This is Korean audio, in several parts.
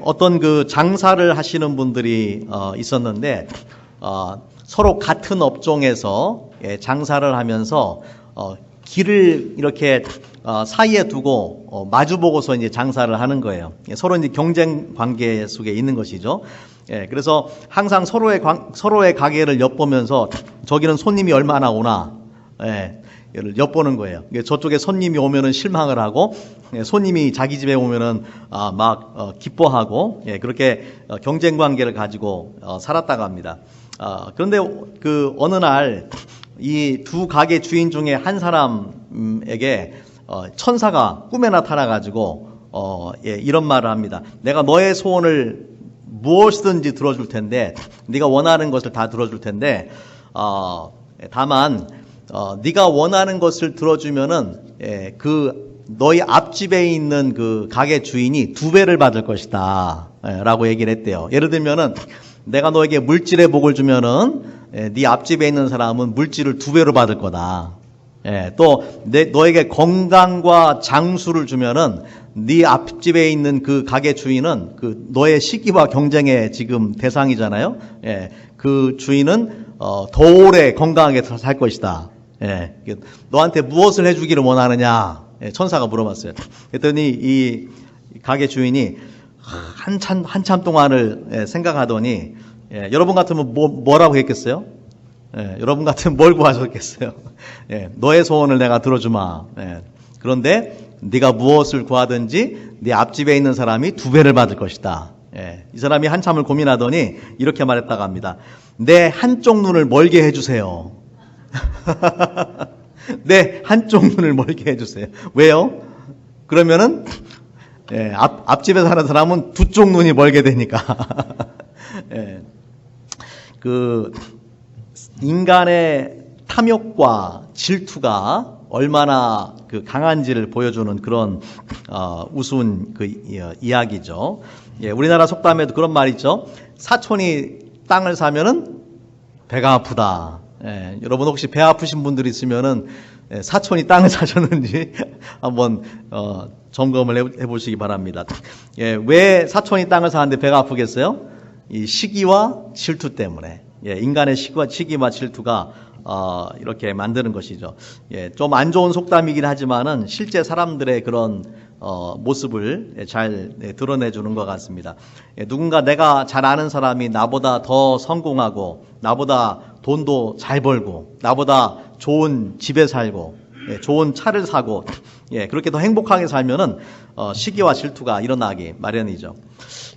어떤 그 장사를 하시는 분들이 있었는데 서로 같은 업종에서 장사를 하면서 길을 이렇게 사이에 두고 마주 보고서 이제 장사를 하는 거예요. 서로 이제 경쟁 관계 속에 있는 것이죠. 그래서 항상 서로의 가게를 엿보면서 저기는 손님이 얼마나 오나 엿보는 거예요. 저쪽에 손님이 오면은 실망을 하고 손님이 자기 집에 오면은 막 기뻐하고 그렇게 경쟁 관계를 가지고 살았다고 합니다. 그런데 그 어느 날 이 두 가게 주인 중에 한 사람에게 천사가 꿈에 나타나 가지고 이런 말을 합니다. 내가 너의 소원을 무엇이든지 들어줄 텐데, 네가 원하는 것을 다 들어줄 텐데, 다만 네가 원하는 것을 들어주면은 그 너희 앞집에 있는 그 가게 주인이 2배를 받을 것이다 라고 얘기를 했대요. 예를 들면은 내가 너에게 물질의 복을 주면은 네 앞집에 있는 사람은 물질을 2배로 받을 거다. 또 너에게 건강과 장수를 주면은 네 앞집에 있는 그 가게 주인은 그 너의 시기와 경쟁의 지금 대상이잖아요. 그 주인은 더 오래 건강하게 살 것이다. 너한테 무엇을 해주기를 원하느냐? 천사가 물어봤어요. 그랬더니 이 가게 주인이 한참 동안을 생각하더니 여러분 같으면 뭐라고 했겠어요? 여러분 같으면 뭘 구하셨겠어요? 너의 소원을 내가 들어주마. 그런데 네가 무엇을 구하든지 네 앞집에 있는 사람이 2배를 받을 것이다. 이 사람이 한참을 고민하더니 이렇게 말했다고 합니다. 내 한쪽 눈을 멀게 해주세요. 내 한쪽 눈을 멀게 해주세요. 왜요? 그러면은 앞집에 사는 사람은 2쪽 눈이 멀게 되니까. 그 인간의 탐욕과 질투가 얼마나 그 강한지를 보여주는 그런 우스운 그 이야기죠. 우리나라 속담에도 그런 말이 있죠. 사촌이 땅을 사면은 배가 아프다. 여러분 혹시 배 아프신 분들이 있으면은 사촌이 땅을 사셨는지 한번 점검을 해보시기 바랍니다. 왜 사촌이 땅을 사는데 배가 아프겠어요? 이 시기와 질투 때문에. 인간의 시기와 질투가 이렇게 만드는 것이죠. 좀 안 좋은 속담이긴 하지만은 실제 사람들의 그런 모습을 잘 드러내주는 것 같습니다. 누군가 내가 잘 아는 사람이 나보다 더 성공하고 나보다 돈도 잘 벌고 나보다 좋은 집에 살고 좋은 차를 사고 그렇게 더 행복하게 살면은 시기와 질투가 일어나기 마련이죠.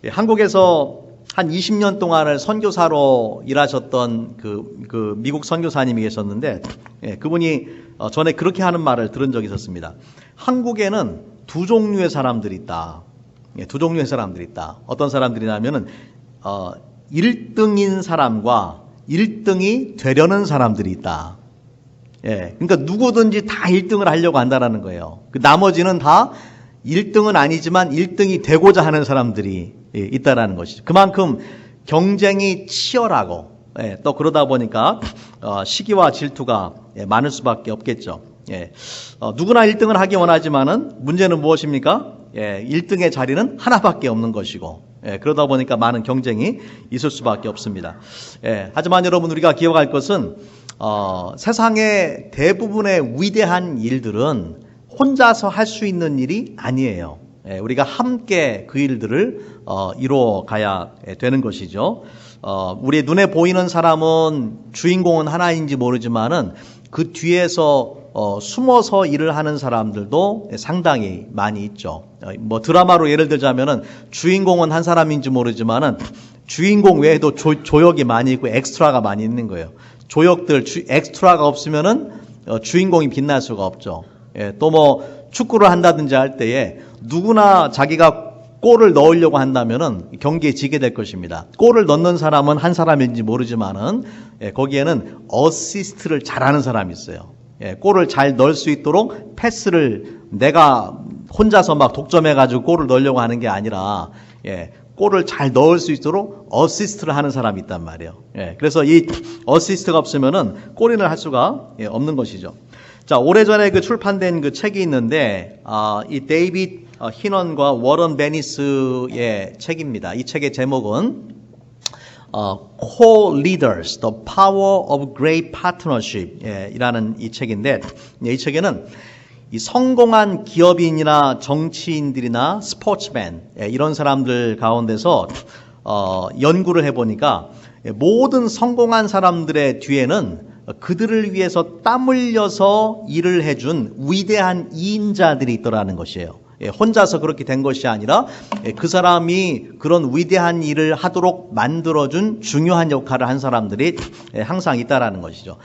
한국에서 한 20년 동안을 선교사로 일하셨던 그 미국 선교사님이 계셨는데 그분이 전에 그렇게 하는 말을 들은 적이 있었습니다. 한국에는 2종류의 사람들이 있다. 2종류의 사람들이 있다. 어떤 사람들이냐면은 1등인 사람과 1등이 되려는 사람들이 있다. 그러니까 누구든지 다 1등을 하려고 한다라는 거예요. 그 나머지는 다 1등은 아니지만 1등이 되고자 하는 사람들이 있다라는 것이죠. 그만큼 경쟁이 치열하고 또 그러다 보니까 시기와 질투가 많을 수밖에 없겠죠. 누구나 1등을 하기 원하지만은 문제는 무엇입니까? 1등의 자리는 하나밖에 없는 것이고 그러다 보니까 많은 경쟁이 있을 수밖에 없습니다. 하지만 여러분 우리가 기억할 것은 세상의 대부분의 위대한 일들은 혼자서 할 수 있는 일이 아니에요. 우리가 함께 그 일들을 이루어 가야 되는 것이죠. 우리 눈에 보이는 사람은 주인공은 하나인지 모르지만은 그 뒤에서 숨어서 일을 하는 사람들도 상당히 많이 있죠. 뭐 드라마로 예를 들자면은 주인공은 한 사람인지 모르지만은 주인공 외에도 조역이 많이 있고 엑스트라가 많이 있는 거예요. 조역들 엑스트라가 없으면은 주인공이 빛날 수가 없죠. 또 뭐 축구를 한다든지 할 때에 누구나 자기가 골을 넣으려고 한다면은 경기에 지게 될 것입니다. 골을 넣는 사람은 한 사람인지 모르지만은 거기에는 어시스트를 잘하는 사람이 있어요. 골을 잘 넣을 수 있도록 패스를 내가 혼자서 막 독점해가지고 골을 넣으려고 하는 게 아니라 골을 잘 넣을 수 있도록 어시스트를 하는 사람이 있단 말이에요. 그래서 이 어시스트가 없으면은 골인을 할 수가 없는 것이죠. 자, 오래전에 그 출판된 그 책이 있는데, 이 데이빗 희넌과 워런 베니스의 책입니다. 이 책의 제목은 Co-Leaders, The Power of Great Partnership 이라는 이 책인데, 이 책에는 이 성공한 기업인이나 정치인들이나 스포츠맨 이런 사람들 가운데서 연구를 해보니까 모든 성공한 사람들의 뒤에는 그들을 위해서 땀 흘려서 일을 해준 위대한 이인자들이 있더라는 것이에요. 혼자서 그렇게 된 것이 아니라 그 사람이 그런 위대한 일을 하도록 만들어준 중요한 역할을 한 사람들이 항상 있다라는 것이죠.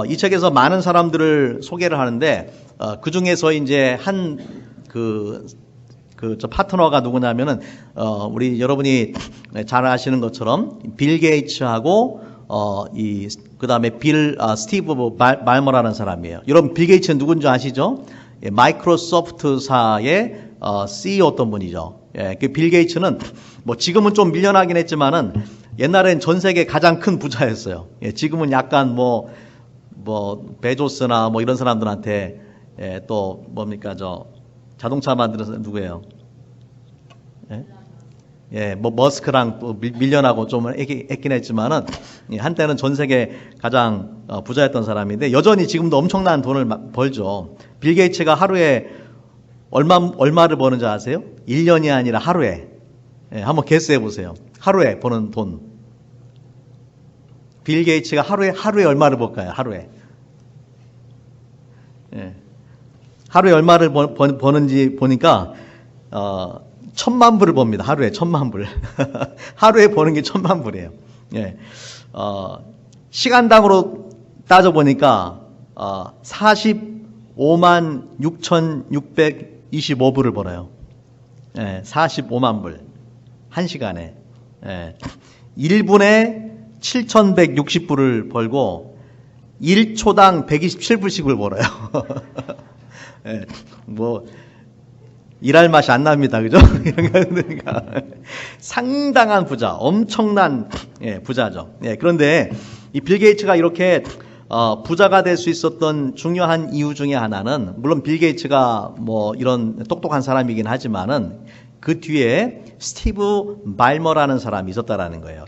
이 책에서 많은 사람들을 소개를 하는데 그 중에서 이제 저 파트너가 누구냐면은 우리 여러분이 잘 아시는 것처럼 빌 게이츠하고 그다음에 스티브 발머라는 사람이에요. 여러분 빌 게이츠는 누군지 아시죠? 마이크로소프트사의 CEO였던 분이죠. 그 빌 게이츠는 뭐 지금은 좀 밀려나긴 했지만은 옛날엔 전 세계 가장 큰 부자였어요. 지금은 약간 뭐 베조스나 뭐 이런 사람들한테 또 뭡니까 저 자동차 만드는 사람 누구예요? 뭐 머스크랑 또 밀려나고 좀 했긴 했지만은 한때는 전 세계 가장 부자였던 사람인데 여전히 지금도 엄청난 돈을 벌죠. 빌 게이츠가 하루에 얼마를 버는지 아세요? 1년이 아니라 하루에. 한번 게스해 보세요. 하루에 버는 돈. 빌 게이츠가 하루에 얼마를 벌까요? 하루에. 하루에 얼마를 버는지 보니까 1,000만 불을 법니다. 하루에 1,000만 불. 하루에 버는 게 1,000만 불이에요. 시간당으로 따져 보니까 45만 6,625불을 벌어요. 45만 불. 1시간에. 1분에 7,160불을 벌고 1초당 127불씩을 벌어요. 뭐 일할 맛이 안 납니다. 그죠? 그러니까 상당한 부자, 엄청난 부자죠. 그런데 이 빌 게이츠가 이렇게 부자가 될 수 있었던 중요한 이유 중에 하나는 물론 빌 게이츠가 뭐 이런 똑똑한 사람이긴 하지만은 그 뒤에 스티브 발머라는 사람이 있었다라는 거예요.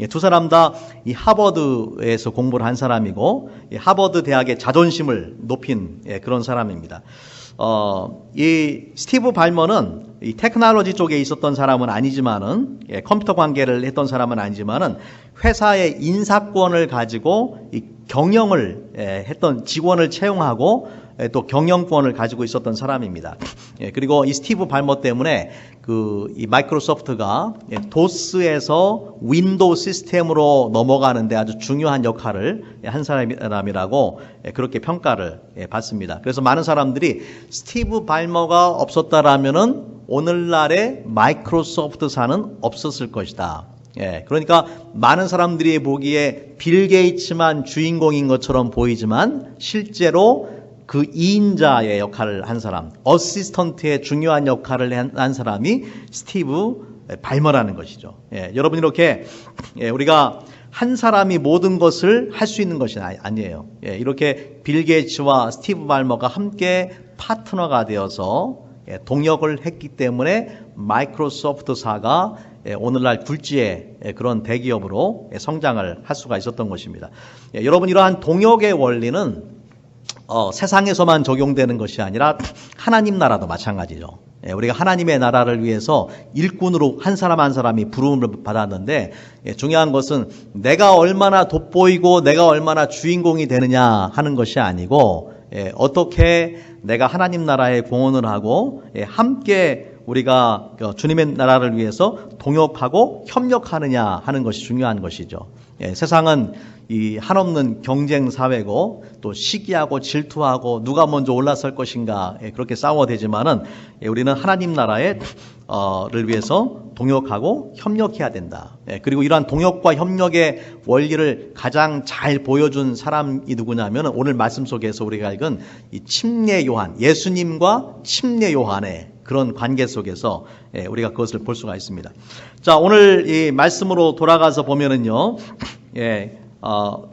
두 사람 다 이 하버드에서 공부를 한 사람이고 하버드 대학의 자존심을 높인 그런 사람입니다. 이 스티브 발머는 이 테크놀로지 쪽에 있었던 사람은 아니지만은 컴퓨터 관계를 했던 사람은 아니지만은 회사의 인사권을 가지고 이 경영을 했던 직원을 채용하고 또 경영권을 가지고 있었던 사람입니다. 그리고 이 스티브 발머 때문에 이 마이크로소프트가 도스에서 윈도우 시스템으로 넘어가는데 아주 중요한 역할을 한 사람이라고 그렇게 평가를 받습니다. 그래서 많은 사람들이 스티브 발머가 없었다라면은 오늘날의 마이크로소프트사는 없었을 것이다. 그러니까 많은 사람들이 보기에 빌 게이츠만 주인공인 것처럼 보이지만 실제로 그 2인자의 역할을 한 사람, 어시스턴트의 중요한 역할을 한 사람이 스티브 발머라는 것이죠. 여러분 이렇게 우리가 한 사람이 모든 것을 할 수 있는 것이 아니에요. 이렇게 빌 게이츠와 스티브 발머가 함께 파트너가 되어서 동역을 했기 때문에 마이크로소프트사가 오늘날 굴지의 그런 대기업으로 성장을 할 수가 있었던 것입니다. 여러분 이러한 동역의 원리는 세상에서만 적용되는 것이 아니라 하나님 나라도 마찬가지죠. 우리가 하나님의 나라를 위해서 일꾼으로 한 사람 한 사람이 부름을 받았는데 중요한 것은 내가 얼마나 돋보이고 내가 얼마나 주인공이 되느냐 하는 것이 아니고 어떻게 내가 하나님 나라에 공헌을 하고 함께 우리가 주님의 나라를 위해서 동역하고 협력하느냐 하는 것이 중요한 것이죠. 세상은 이 한없는 경쟁 사회고 또 시기하고 질투하고 누가 먼저 올라설 것인가 그렇게 싸워대지만은 우리는 하나님 나라를 위해서 동역하고 협력해야 된다. 그리고 이러한 동역과 협력의 원리를 가장 잘 보여준 사람이 누구냐면 오늘 말씀 속에서 우리가 읽은 이 침례 요한, 예수님과 침례 요한의 그런 관계 속에서 우리가 그것을 볼 수가 있습니다. 자, 오늘 이 말씀으로 돌아가서 보면은요,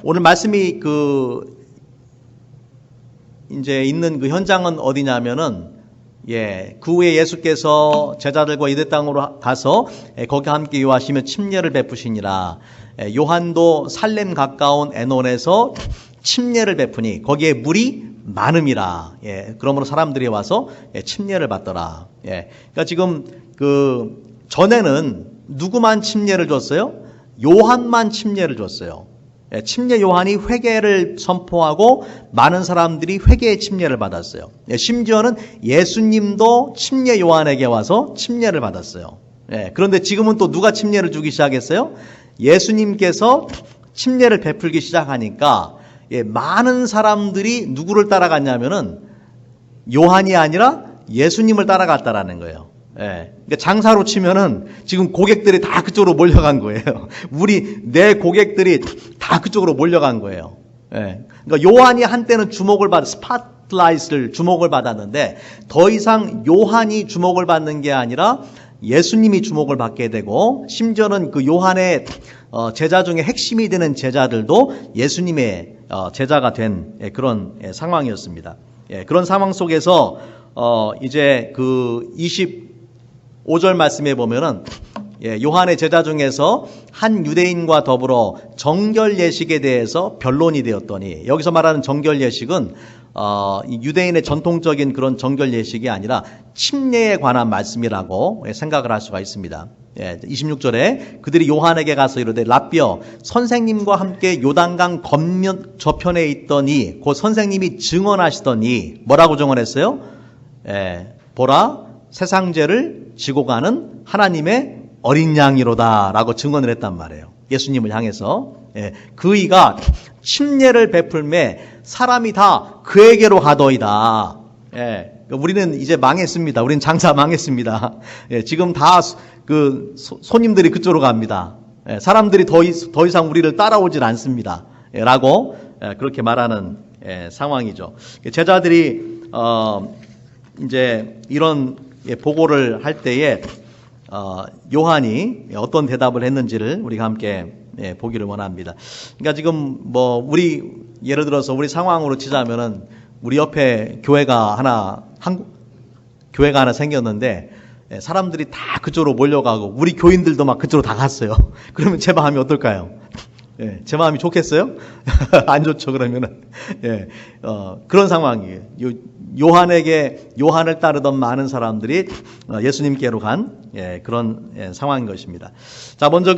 오늘 말씀이 이제 있는 그 현장은 어디냐면은 그 후에 예수께서 제자들과 유대 땅으로 가서 거기 함께 유하시며 침례를 베푸시니라. 요한도 살렘 가까운 에논에서 침례를 베푸니 거기에 물이 많음이라. 그러므로 사람들이 와서 침례를 받더라. 그러니까 지금 그 전에는 누구만 침례를 줬어요? 요한만 침례를 줬어요. 침례 요한이 회개를 선포하고 많은 사람들이 회개의 침례를 받았어요. 심지어는 예수님도 침례 요한에게 와서 침례를 받았어요. 그런데 지금은 또 누가 침례를 주기 시작했어요? 예수님께서 침례를 베풀기 시작하니까 많은 사람들이 누구를 따라갔냐면은 요한이 아니라 예수님을 따라갔다라는 거예요. 그러니까 장사로 치면은 지금 고객들이 다 그쪽으로 몰려간 거예요. 내 고객들이 다 그쪽으로 몰려간 거예요. 그러니까 요한이 한때는 스팟라이트를 주목을 받았는데 더 이상 요한이 주목을 받는 게 아니라 예수님이 주목을 받게 되고 심지어는 그 요한의 제자 중에 핵심이 되는 제자들도 예수님의 제자가 된 그런 상황이었습니다. 그런 상황 속에서 이제 그 25절 말씀에 보면은 요한의 제자 중에서 한 유대인과 더불어 정결 예식에 대해서 변론이 되었더니, 여기서 말하는 정결 예식은 유대인의 전통적인 그런 정결 예식이 아니라 침례에 관한 말씀이라고 생각을 할 수가 있습니다. 26절에 그들이 요한에게 가서 이르되 라삐어 선생님과 함께 요단강 건너 저편에 있더니 곧 선생님이 증언하시더니 뭐라고 증언했어요? 보라 세상 죄를 지고 가는 하나님의 어린 양이로다 라고 증언을 했단 말이에요. 예수님을 향해서. 그이가 침례를 베풀매 사람이 다 그에게로 가더이다. 우리는 이제 망했습니다. 우리는 장사 망했습니다. 지금 다 그 손님들이 그쪽으로 갑니다. 사람들이 더 이상 우리를 따라오질 않습니다. 라고 그렇게 말하는 상황이죠. 제자들이 이제 이런 보고를 할 때에 요한이 어떤 대답을 했는지를 우리가 함께 보기를 원합니다. 그러니까 지금 우리 예를 들어서 우리 상황으로 치자면은 우리 옆에 교회가 하나 생겼는데 사람들이 다 그쪽으로 몰려가고 우리 교인들도 막 그쪽으로 다 갔어요. 그러면 제 마음이 어떨까요? 제 마음이 좋겠어요? 안 좋죠, 그러면은. 그런 상황이에요. 요한을 따르던 많은 사람들이 예수님께로 간 그런 상황인 것입니다. 자, 먼저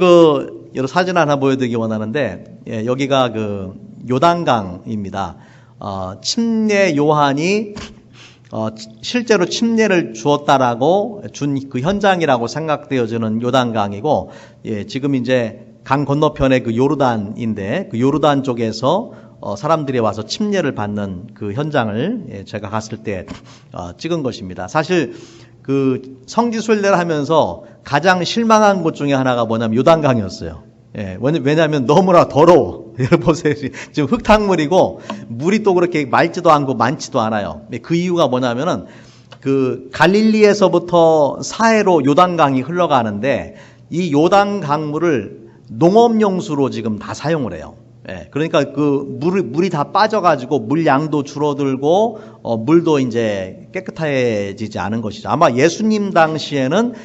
여러 사진 하나 보여드리기 원하는데, 여기가 그 요단강입니다. 침례 요한이 실제로 침례를 주었다라고 준 그 현장이라고 생각되어지는 요단강이고, 지금 이제 강 건너편에 그 요르단인데 그 요르단 쪽에서 사람들이 와서 침례를 받는 그 현장을 제가 갔을 때 찍은 것입니다. 사실 그 성지순례를 하면서 가장 실망한 곳 중에 하나가 뭐냐면 요단강이었어요. 왜냐하면 너무나 더러워. 여러분 보세요. 지금 흙탕물이고 물이 또 그렇게 맑지도 않고 많지도 않아요. 그 이유가 뭐냐면은 그 갈릴리에서부터 사해로 요단강이 흘러가는데 이 요단강물을 농업용수로 지금 다 사용을 해요. 그러니까 그 물이 다 빠져가지고 물량도 줄어들고 물도 이제 깨끗해지지 않은 것이죠. 아마 예수님 당시에는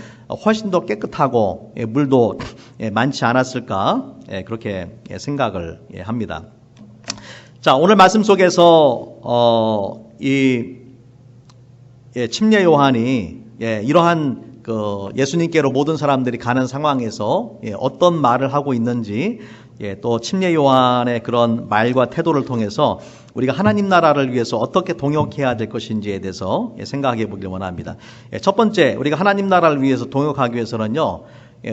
훨씬 더 깨끗하고 물도 많지 않았을까 그렇게 생각을 합니다. 자, 오늘 말씀 속에서 이 침례 요한이 이러한 그 예수님께로 모든 사람들이 가는 상황에서 어떤 말을 하고 있는지, 또 침례 요한의 그런 말과 태도를 통해서 우리가 하나님 나라를 위해서 어떻게 동역해야 될 것인지에 대해서 생각해 보길 원합니다. 첫 번째, 우리가 하나님 나라를 위해서 동역하기 위해서는요,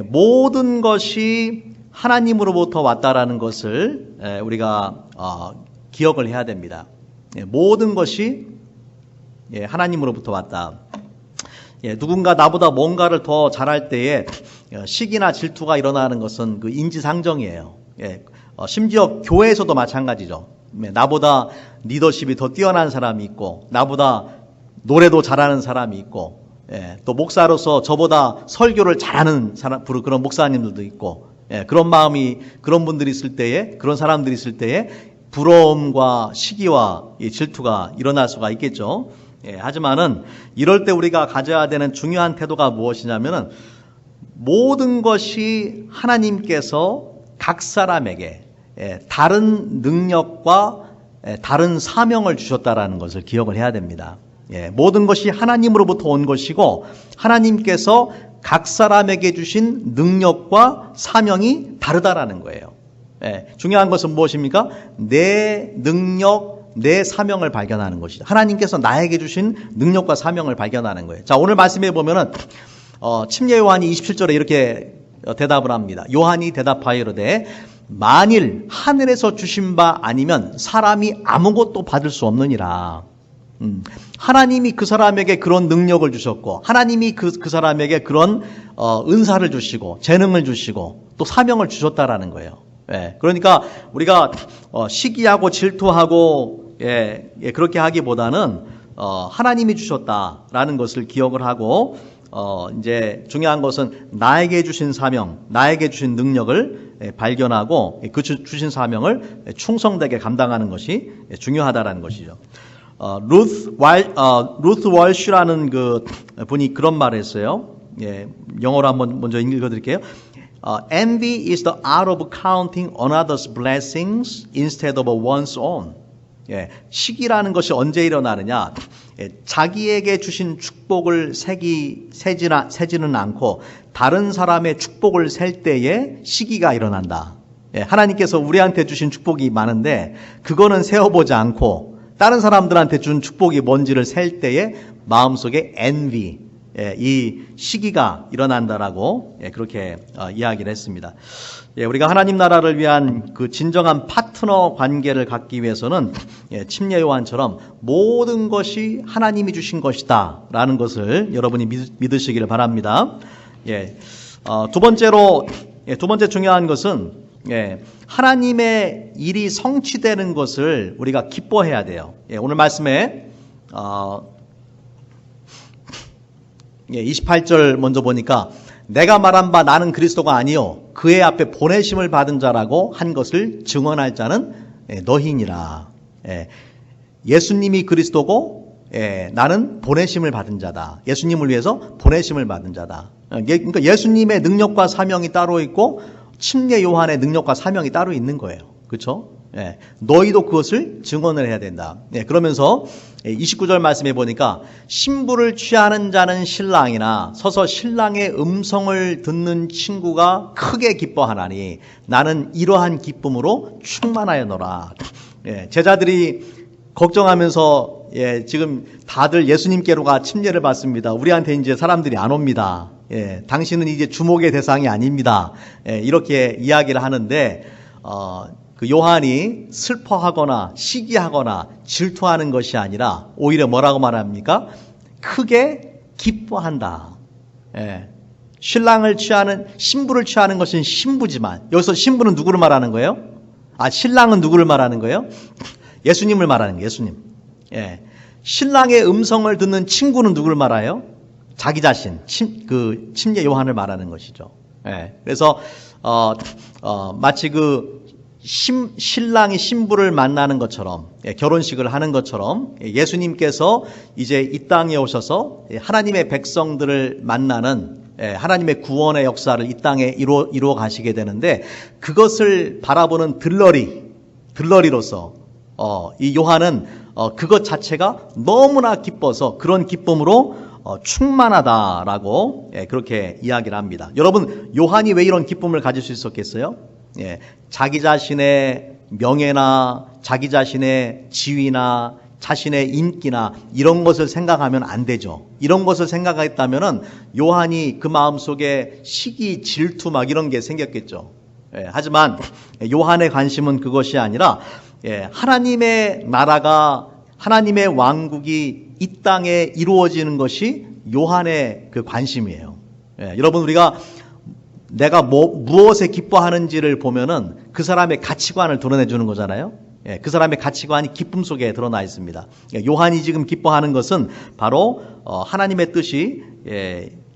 모든 것이 하나님으로부터 왔다라는 것을 우리가 기억을 해야 됩니다. 모든 것이 하나님으로부터 왔다. 누군가 나보다 뭔가를 더 잘할 때에 시기나 질투가 일어나는 것은 그 인지상정이에요. 심지어 교회에서도 마찬가지죠. 나보다 리더십이 더 뛰어난 사람이 있고, 나보다 노래도 잘하는 사람이 있고, 또 목사로서 저보다 설교를 잘하는 그런 목사님들도 있고, 그런 분들이 있을 때에, 그런 사람들이 있을 때에 부러움과 시기와 질투가 일어날 수가 있겠죠. 하지만은 이럴 때 우리가 가져야 되는 중요한 태도가 무엇이냐면은 모든 것이 하나님께서 각 사람에게 다른 능력과 다른 사명을 주셨다라는 것을 기억을 해야 됩니다. 모든 것이 하나님으로부터 온 것이고 하나님께서 각 사람에게 주신 능력과 사명이 다르다라는 거예요. 중요한 것은 무엇입니까? 내 능력, 내 사명을 발견하는 것이죠. 하나님께서 나에게 주신 능력과 사명을 발견하는 거예요. 자, 오늘 말씀해 보면은 침례 요한이 27절에 이렇게 대답을 합니다. 요한이 대답하여 이르되 만일 하늘에서 주신 바 아니면 사람이 아무것도 받을 수 없느니라. 하나님이 그 사람에게 그런 능력을 주셨고 하나님이 그 사람에게 그런 은사를 주시고 재능을 주시고 또 사명을 주셨다라는 거예요. 그러니까 우리가 시기하고 질투하고 그렇게 하기보다는 하나님이 주셨다라는 것을 기억을 하고 이제 중요한 것은 나에게 주신 사명, 나에게 주신 능력을 발견하고 그 주신 사명을 충성되게 감당하는 것이 중요하다라는 것이죠. 루스 월슈라는 그 분이 그런 말을 했어요. 영어로 한번 먼저 읽어드릴게요. Envy is the art of counting another's blessings instead of one's own. 시기라는 것이 언제 일어나느냐? 자기에게 주신 축복을 세지는 않고 다른 사람의 축복을 셀 때에 시기가 일어난다. 하나님께서 우리한테 주신 축복이 많은데 그거는 세어보지 않고 다른 사람들한테 준 축복이 뭔지를 셀 때에 마음속에 envy, 이 시기가 일어난다라고 그렇게 이야기를 했습니다. 우리가 하나님 나라를 위한 그 진정한 파트너 관계를 갖기 위해서는 침례 요한처럼 모든 것이 하나님이 주신 것이다 라는 것을 여러분이 믿으시기를 바랍니다. 두 번째 중요한 것은 하나님의 일이 성취되는 것을 우리가 기뻐해야 돼요. 오늘 말씀에 28절 먼저 보니까 내가 말한 바 나는 그리스도가 아니요 그의 앞에 보내심을 받은 자라고 한 것을 증언할 자는 너희니라. 예수님이 그리스도고 나는 보내심을 받은 자다. 예수님을 위해서 보내심을 받은 자다. 그러니까 예수님의 능력과 사명이 따로 있고 침례 요한의 능력과 사명이 따로 있는 거예요. 그렇죠? 너희도 그것을 증언을 해야 된다. 그러면서 29절 말씀해 보니까 신부를 취하는 자는 신랑이나 서서 신랑의 음성을 듣는 친구가 크게 기뻐하나니 나는 이러한 기쁨으로 충만하여노라. 제자들이 걱정하면서 지금 다들 예수님께로가 침례를 받습니다. 우리한테 이제 사람들이 안 옵니다. 당신은 이제 주목의 대상이 아닙니다. 이렇게 이야기를 하는데 그 요한이 슬퍼하거나 시기하거나 질투하는 것이 아니라 오히려 뭐라고 말합니까? 크게 기뻐한다. 신부를 취하는 것은 신부지만 여기서 신부는 누구를 말하는 거예요? 신랑은 누구를 말하는 거예요? 예수님을 말하는 거예요. 예수님. 신랑의 음성을 듣는 친구는 누구를 말해요? 자기 자신, 침례 요한을 말하는 것이죠. 그래서 마치 그 신랑이 신부를 만나는 것처럼 결혼식을 하는 것처럼 예수님께서 이제 이 땅에 오셔서 하나님의 백성들을 만나는 하나님의 구원의 역사를 이 땅에 이루어 가시게 되는데 그것을 바라보는 들러리로서 이 요한은 그것 자체가 너무나 기뻐서 그런 기쁨으로 충만하다라고 그렇게 이야기를 합니다. 여러분, 요한이 왜 이런 기쁨을 가질 수 있었겠어요? 자기 자신의 명예나 자기 자신의 지위나 자신의 인기나 이런 것을 생각하면 안 되죠. 이런 것을 생각했다면은 요한이 그 마음속에 시기, 질투 막 이런 게 생겼겠죠. 하지만 요한의 관심은 그것이 아니라 하나님의 나라가 하나님의 왕국이 이 땅에 이루어지는 것이 요한의 그 관심이에요. 여러분, 우리가 내가 무엇에 기뻐하는지를 보면은 그 사람의 가치관을 드러내 주는 거잖아요. 그 사람의 가치관이 기쁨 속에 드러나 있습니다. 요한이 지금 기뻐하는 것은 바로 하나님의 뜻이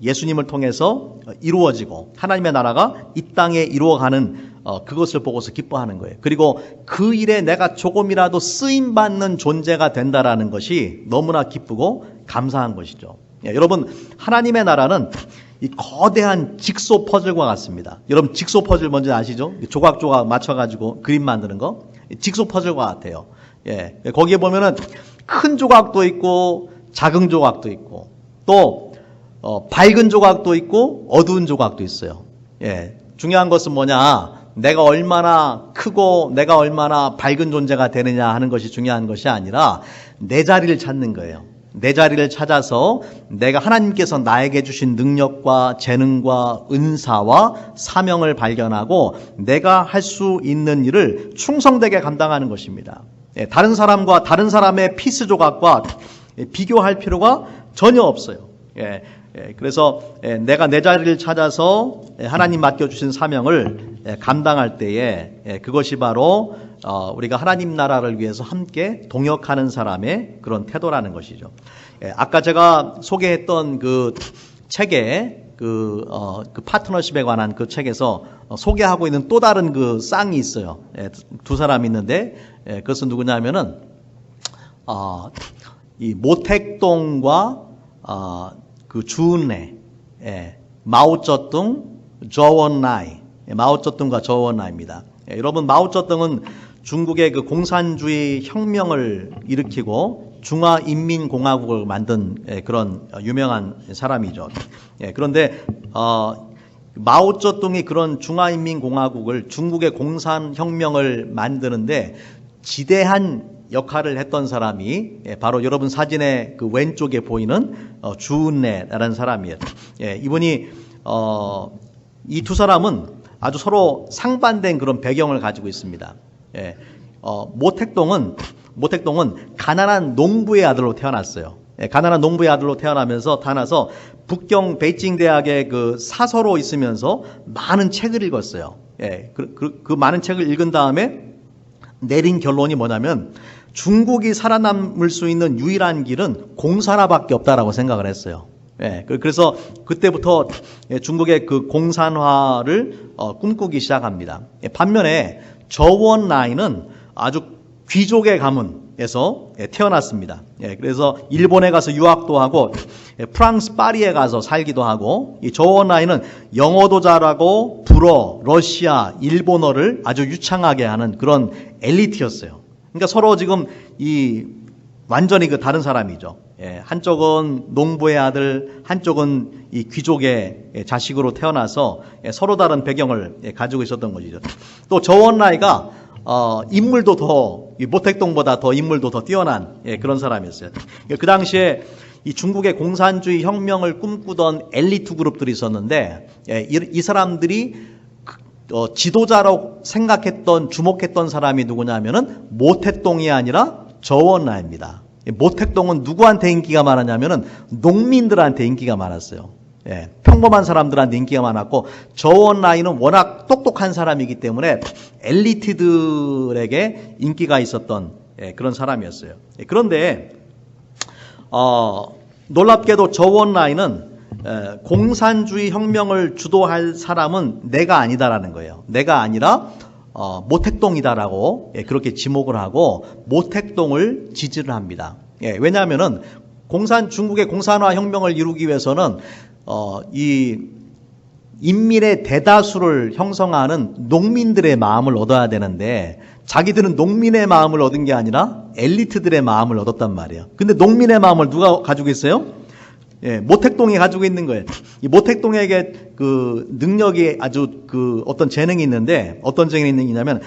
예수님을 통해서 이루어지고 하나님의 나라가 이 땅에 이루어가는 그것을 보고서 기뻐하는 거예요. 그리고 그 일에 내가 조금이라도 쓰임받는 존재가 된다라는 것이 너무나 기쁘고 감사한 것이죠. 여러분, 하나님의 나라는 이 거대한 직소 퍼즐과 같습니다. 여러분, 직소 퍼즐 뭔지 아시죠? 조각조각 맞춰가지고 그림 만드는 거. 직소 퍼즐과 같아요. 거기에 보면은 큰 조각도 있고 작은 조각도 있고 또 밝은 조각도 있고 어두운 조각도 있어요. 중요한 것은 뭐냐? 내가 얼마나 크고 내가 얼마나 밝은 존재가 되느냐 하는 것이 중요한 것이 아니라 내 자리를 찾는 거예요. 내 자리를 찾아서 내가 하나님께서 나에게 주신 능력과 재능과 은사와 사명을 발견하고 내가 할 수 있는 일을 충성되게 감당하는 것입니다. 다른 사람과 다른 사람의 피스 조각과 비교할 필요가 전혀 없어요. 그래서 내가 내 자리를 찾아서 하나님 맡겨주신 사명을 감당할 때에 그것이 바로 우리가 하나님 나라를 위해서 함께 동역하는 사람의 그런 태도라는 것이죠. 아까 제가 소개했던 그 책에 그 파트너십에 관한 그 책에서 소개하고 있는 또 다른 그 쌍이 있어요. 두 사람이 있는데 그것은 누구냐면은 이 모택동과 그 주은래, 마오쩌둥, 저원라이, 마오쩌둥과 저원라이입니다. 여러분, 마오쩌둥은 중국의 그 공산주의 혁명을 일으키고 중화인민공화국을 만든 그런 유명한 사람이죠. 그런데 마오쩌둥이 그런 중화인민공화국을 중국의 공산혁명을 만드는데 지대한 역할을 했던 사람이 바로 여러분 사진의 그 왼쪽에 보이는 주은래라는 사람이에요. 이분이 이 두 사람은 아주 서로 상반된 그런 배경을 가지고 있습니다. 모택동은 가난한 농부의 아들로 태어났어요. 가난한 농부의 아들로 태어나서 북경 베이징 대학의 그 사서로 있으면서 많은 책을 읽었어요. 그 많은 책을 읽은 다음에 내린 결론이 뭐냐면 중국이 살아남을 수 있는 유일한 길은 공산화밖에 없다라고 생각을 했어요. 그래서 그때부터 중국의 그 공산화를 꿈꾸기 시작합니다. 반면에 저원라이는 아주 귀족의 가문에서 태어났습니다. 그래서 일본에 가서 유학도 하고 프랑스 파리에 가서 살기도 하고 이 저원라이는 영어도 잘하고 불어, 러시아, 일본어를 아주 유창하게 하는 그런 엘리트였어요. 그러니까 서로 지금 완전히 그 다른 사람이죠. 한쪽은 농부의 아들, 한쪽은 이 귀족의 자식으로 태어나서 서로 다른 배경을 가지고 있었던 것이죠. 또 저원라이가 인물도 모택동보다 더 인물도 더 뛰어난 그런 사람이었어요. 그 당시에 이 중국의 공산주의 혁명을 꿈꾸던 엘리트 그룹들이 있었는데 이 사람들이 지도자로 생각했던 주목했던 사람이 누구냐면은 모택동이 아니라 저원라이입니다. 모택동은 누구한테 인기가 많았냐면은 농민들한테 인기가 많았어요. 평범한 사람들한테 인기가 많았고 저원라이는 워낙 똑똑한 사람이기 때문에 엘리트들에게 인기가 있었던 그런 사람이었어요. 그런데 놀랍게도 저원라이는 공산주의 혁명을 주도할 사람은 내가 아니다라는 거예요. 내가 아니라 모택동이다라고 그렇게 지목을 하고 모택동을 지지를 합니다. 왜냐하면은 중국의 공산화 혁명을 이루기 위해서는 이 인민의 대다수를 형성하는 농민들의 마음을 얻어야 되는데 자기들은 농민의 마음을 얻은 게 아니라 엘리트들의 마음을 얻었단 말이에요. 근데 농민의 마음을 누가 가지고 있어요? 모택동이 가지고 있는 거예요. 이 모택동에게 그 능력이 아주 그 어떤 재능이 있는데 어떤 재능이 있냐면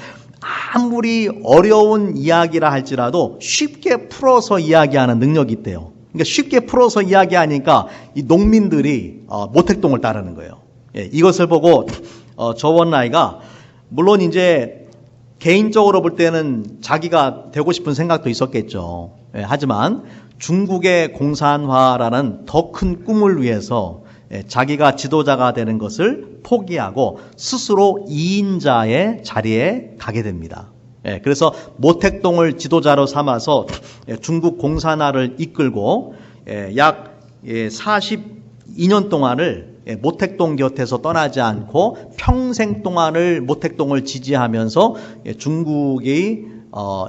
아무리 어려운 이야기라 할지라도 쉽게 풀어서 이야기하는 능력이 있대요. 그러니까 쉽게 풀어서 이야기하니까 이 농민들이 모택동을 따르는 거예요. 이것을 보고 저원라이가 물론 이제 개인적으로 볼 때는 자기가 되고 싶은 생각도 있었겠죠. 하지만 중국의 공산화라는 더 큰 꿈을 위해서 자기가 지도자가 되는 것을 포기하고 스스로 2인자의 자리에 가게 됩니다. 그래서 모택동을 지도자로 삼아서 중국 공산화를 이끌고 약 42년 동안을 모택동 곁에서 떠나지 않고 평생 동안을 모택동을 지지하면서 중국이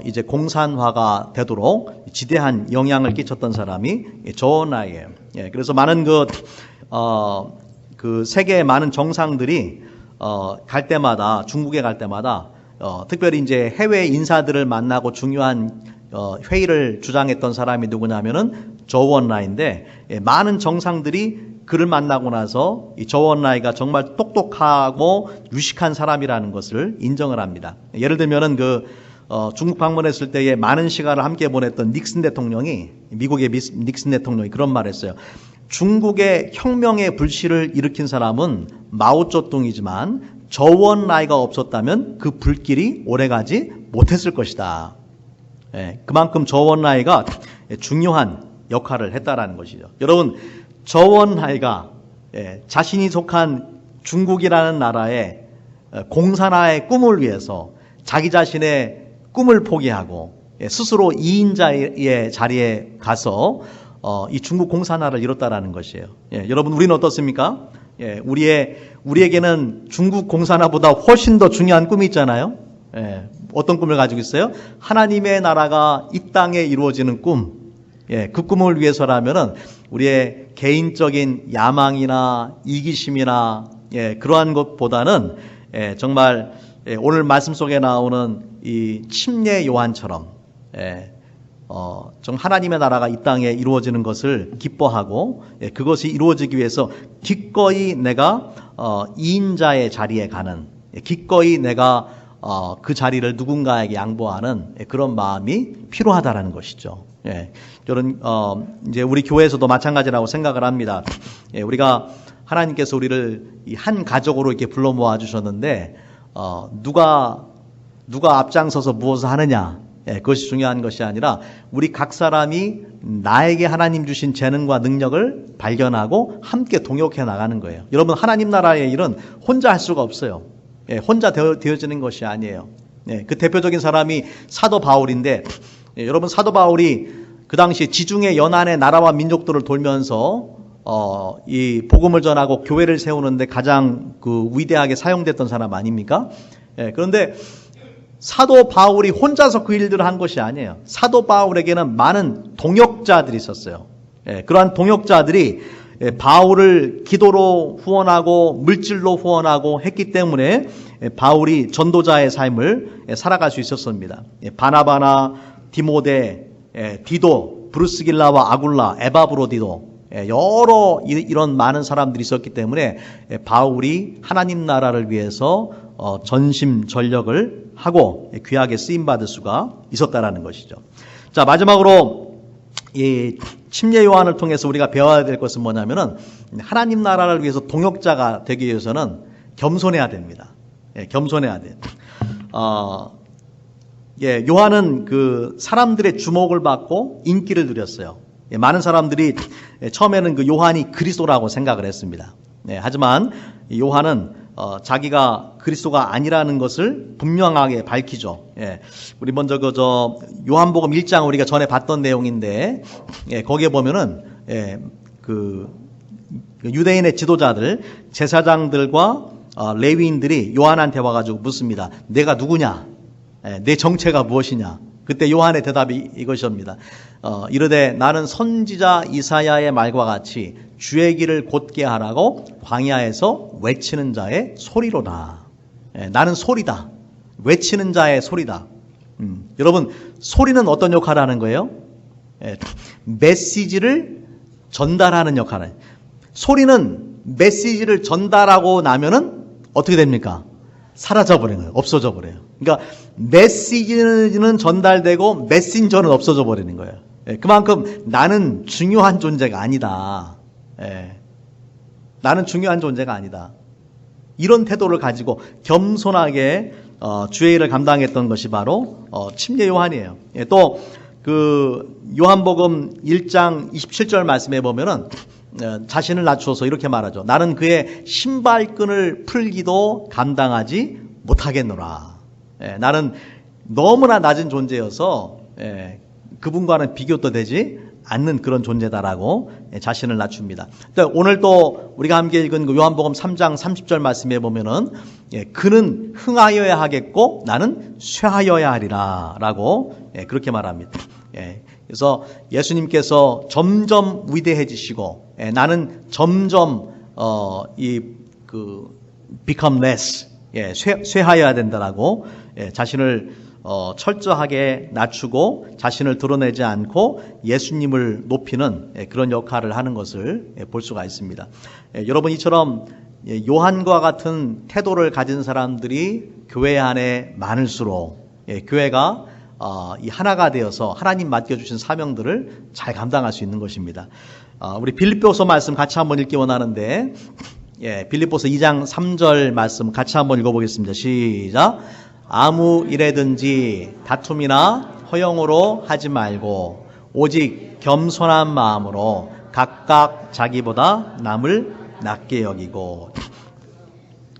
이제 공산화가 되도록 지대한 영향을 끼쳤던 사람이 조원라이예요. 그래서 많은 그 세계의 많은 정상들이 갈 때마다, 중국에 갈 때마다 특별히 이제 해외 인사들을 만나고 중요한 회의를 주장했던 사람이 누구냐면은 조원라이인데, 많은 정상들이 그를 만나고 나서 이 조원라이가 정말 똑똑하고 유식한 사람이라는 것을 인정을 합니다. 예를 들면은 중국 방문했을 때에 많은 시간을 함께 보냈던 닉슨 대통령이, 미국의 닉슨 대통령이 그런 말을 했어요. 중국의 혁명의 불씨를 일으킨 사람은 마오쩌둥이지만 조원라이가 없었다면 그 불길이 오래가지 못했을 것이다. 그만큼 조원라이가 중요한 역할을 했다라는 것이죠. 여러분, 조원라이가 자신이 속한 중국이라는 나라의 공산화의 꿈을 위해서 자기 자신의 꿈을 포기하고 스스로 2인자의 자리에 가서 이 중국 공산화를 이뤘다라는 것이에요. 여러분, 우리는 어떻습니까? 우리에게는 중국 공산화보다 훨씬 더 중요한 꿈이 있잖아요. 어떤 꿈을 가지고 있어요? 하나님의 나라가 이 땅에 이루어지는 꿈. 그 꿈을 위해서라면은 우리의 개인적인 야망이나 이기심이나 그러한 것보다는 정말 오늘 말씀 속에 나오는 이 침례 요한처럼 좀 하나님의 나라가 이 땅에 이루어지는 것을 기뻐하고 그것이 이루어지기 위해서 기꺼이 내가 2인자의 자리에 가는, 기꺼이 내가 그 자리를 누군가에게 양보하는 그런 마음이 필요하다라는 것이죠. 이런 이제 우리 교회에서도 마찬가지라고 생각을 합니다. 우리가 하나님께서 우리를 이 한 가족으로 이렇게 불러 모아 주셨는데 누가 앞장서서 무엇을 하느냐, 그것이 중요한 것이 아니라 우리 각 사람이 나에게 하나님 주신 재능과 능력을 발견하고 함께 동역해 나가는 거예요. 여러분, 하나님 나라의 일은 혼자 할 수가 없어요. 혼자 되어지는 것이 아니에요. 그 대표적인 사람이 사도 바울인데, 여러분, 사도 바울이 그 당시 지중해 연안의 나라와 민족들을 돌면서 이 복음을 전하고 교회를 세우는데 가장 위대하게 사용됐던 사람 아닙니까? 그런데 사도 바울이 혼자서 그 일들을 한 것이 아니에요. 사도 바울에게는 많은 동역자들이 있었어요. 그러한 동역자들이 바울을 기도로 후원하고 물질로 후원하고 했기 때문에 바울이 전도자의 삶을 살아갈 수 있었습니다. 바나바나 디모데, 디도, 브루스길라와 아굴라, 에바브로디도, 여러 이런 많은 사람들이 있었기 때문에 바울이 하나님 나라를 위해서 전심전력을 하고 귀하게 쓰임받을 수가 있었다라는 것이죠. 자, 마지막으로 이 침례 요한을 통해서 우리가 배워야 될 것은 뭐냐면은, 하나님 나라를 위해서 동역자가 되기 위해서는 겸손해야 됩니다. 겸손해야 돼요. 요한은 그 사람들의 주목을 받고 인기를 누렸어요. 많은 사람들이 처음에는 그 요한이 그리스도라고 생각을 했습니다. 하지만 요한은 자기가 그리스도가 아니라는 것을 분명하게 밝히죠. 우리 먼저 요한복음 1장 우리가 전에 봤던 내용인데, 거기에 보면은 그 유대인의 지도자들, 제사장들과 레위인들이 요한한테 와가지고 묻습니다. 내가 누구냐? 내 정체가 무엇이냐? 그때 요한의 대답이 이것입니다. 이르되 나는 선지자 이사야의 말과 같이 주의 길을 곧게 하라고 광야에서 외치는 자의 소리로다. 나는 소리다. 외치는 자의 소리다. 여러분, 소리는 어떤 역할을 하는 거예요? 메시지를 전달하는 역할을. 소리는 메시지를 전달하고 나면은 어떻게 됩니까? 사라져버리는 거예요. 없어져 버려요. 그러니까 메시지는 전달되고 메신저는 없어져 버리는 거예요. 그만큼 나는 중요한 존재가 아니다. 나는 중요한 존재가 아니다. 이런 태도를 가지고 겸손하게 주의 일을 감당했던 것이 바로 침례 요한이에요. 또 그 요한복음 1장 27절 말씀에 보면은 자신을 낮추어서 이렇게 말하죠. 나는 그의 신발끈을 풀기도 감당하지 못하겠노라. 나는 너무나 낮은 존재여서 그분과는 비교도 되지 않는 그런 존재다라고 자신을 낮춥니다. 오늘 또 우리가 함께 읽은 그 요한복음 3장 30절 말씀에 보면은 그는 흥하여야 하겠고 나는 쇠하여야 하리라 라고 그렇게 말합니다. 그래서 예수님께서 점점 위대해지시고 나는 점점 become less, 쇠하여야 된다라고 자신을 철저하게 낮추고 자신을 드러내지 않고 예수님을 높이는 그런 역할을 하는 것을 볼 수가 있습니다. 여러분, 이처럼 요한과 같은 태도를 가진 사람들이 교회 안에 많을수록 교회가 이 하나가 되어서 하나님 맡겨주신 사명들을 잘 감당할 수 있는 것입니다. 우리 빌립보서 말씀 같이 한번 읽기 원하는데, 빌립보서 2장 3절 말씀 같이 한번 읽어보겠습니다. 시작. 아무 일에든지 다툼이나 허영으로 하지 말고 오직 겸손한 마음으로 각각 자기보다 남을 낮게 여기고.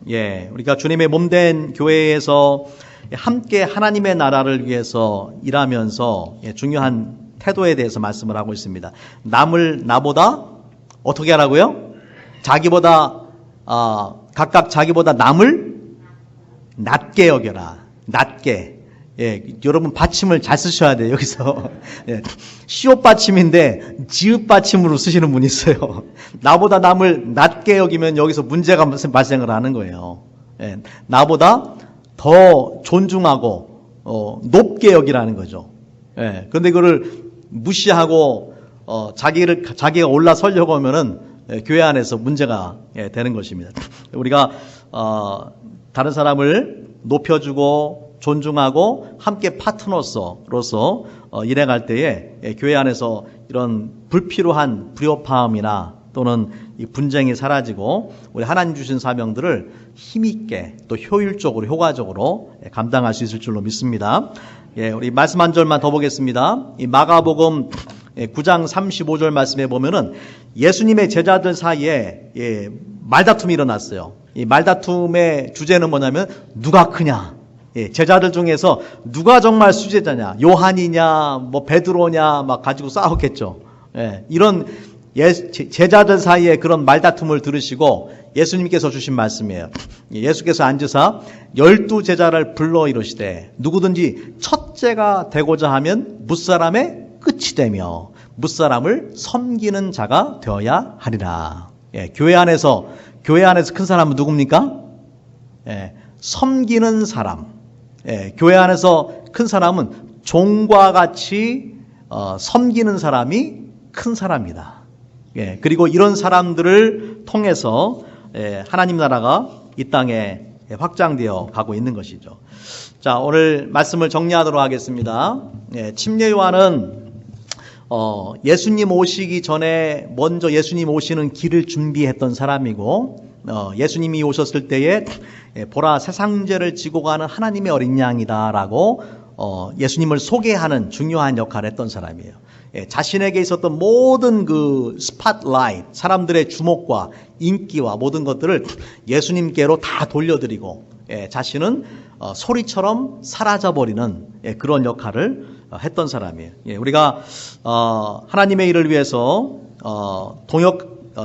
우리가 주님의 몸된 교회에서 함께 하나님의 나라를 위해서 일하면서 중요한 태도에 대해서 말씀을 하고 있습니다. 남을 나보다 어떻게 하라고요? 각각 자기보다 남을 낮게 여겨라. 낮게. 여러분 받침을 잘 쓰셔야 돼요. 여기서 시옷 받침인데 지읒 받침으로 쓰시는 분이 있어요. 나보다 남을 낮게 여기면 여기서 문제가 발생을 하는 거예요. 나보다 더 존중하고 높게 여기라는 거죠. 그런데 그거를 무시하고 자기가 올라서려고 하면은 교회 안에서 문제가 되는 것입니다. 우리가 다른 사람을 높여주고 존중하고 함께 파트너로서 일해갈 때에 교회 안에서 이런 불필요한 불협화음이나 또는 이 분쟁이 사라지고 우리 하나님 주신 사명들을 힘있게 또 효율적으로 효과적으로 감당할 수 있을 줄로 믿습니다. 우리 말씀 한 절만 더 보겠습니다. 이 마가복음 9장 35절 말씀에 보면은 예수님의 제자들 사이에 말다툼이 일어났어요. 이 말다툼의 주제는 뭐냐면 누가 크냐. 제자들 중에서 누가 정말 수제자냐, 요한이냐, 뭐 베드로냐, 막 가지고 싸웠겠죠. 이런 제자들 사이에 그런 말다툼을 들으시고 예수님께서 주신 말씀이에요. 예수께서 앉으사 12제자를 불러 이르시되 누구든지 첫째가 되고자 하면 무사람의 끝이 되며 무사람을 섬기는 자가 되어야 하리라. 교회 안에서 큰 사람은 누굽니까? 섬기는 사람. 교회 안에서 큰 사람은 종과 같이 섬기는 사람이 큰 사람이다. 그리고 이런 사람들을 통해서 하나님 나라가 이 땅에 확장되어 가고 있는 것이죠. 자, 오늘 말씀을 정리하도록 하겠습니다. 침례 요한은 예수님 오시기 전에 먼저 예수님 오시는 길을 준비했던 사람이고, 예수님이 오셨을 때에 보라 세상죄를 지고 가는 하나님의 어린 양이다라고 예수님을 소개하는 중요한 역할을 했던 사람이에요. 자신에게 있었던 모든 그 스팟라이트, 사람들의 주목과 인기와 모든 것들을 예수님께로 다 돌려드리고 자신은 소리처럼 사라져버리는 그런 역할을 했던 사람이에요. 우리가 하나님의 일을 위해서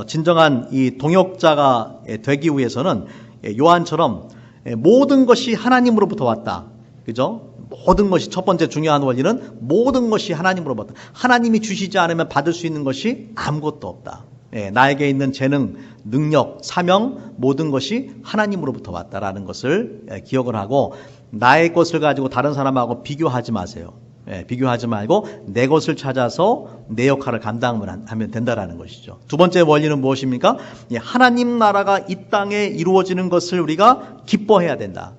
진정한 이 동역자가 되기 위해서는 요한처럼 모든 것이 하나님으로부터 왔다. 그죠? 모든 것이, 첫 번째 중요한 원리는 모든 것이 하나님으로부터, 하나님이 주시지 않으면 받을 수 있는 것이 아무것도 없다. 나에게 있는 재능, 능력, 사명, 모든 것이 하나님으로부터 왔다라는 것을 기억을 하고, 나의 것을 가지고 다른 사람하고 비교하지 마세요. 비교하지 말고 내 것을 찾아서 내 역할을 감당하면 된다라는 것이죠. 두 번째 원리는 무엇입니까? 하나님 나라가 이 땅에 이루어지는 것을 우리가 기뻐해야 된다.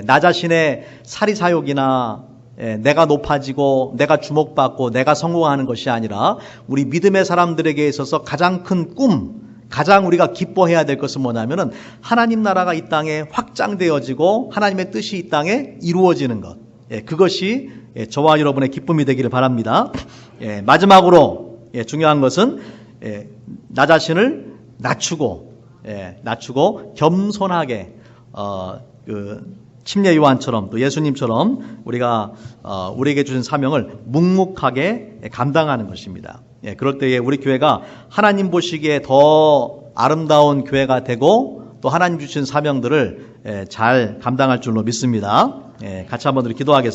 나 자신의 사리사욕이나 내가 높아지고 내가 주목받고 내가 성공하는 것이 아니라 우리 믿음의 사람들에게 있어서 가장 큰 꿈, 가장 우리가 기뻐해야 될 것은 뭐냐면은 하나님 나라가 이 땅에 확장되어지고 하나님의 뜻이 이 땅에 이루어지는 것. 그것이 저와 여러분의 기쁨이 되기를 바랍니다. 마지막으로 중요한 것은 나 자신을 낮추고 겸손하게 침례 요한처럼 또 예수님처럼 우리가 우리에게 주신 사명을 묵묵하게 감당하는 것입니다. 예, 그럴 때에 우리 교회가 하나님 보시기에 더 아름다운 교회가 되고 또 하나님 주신 사명들을 잘 감당할 줄로 믿습니다. 예, 같이 한번 기도하겠습니다.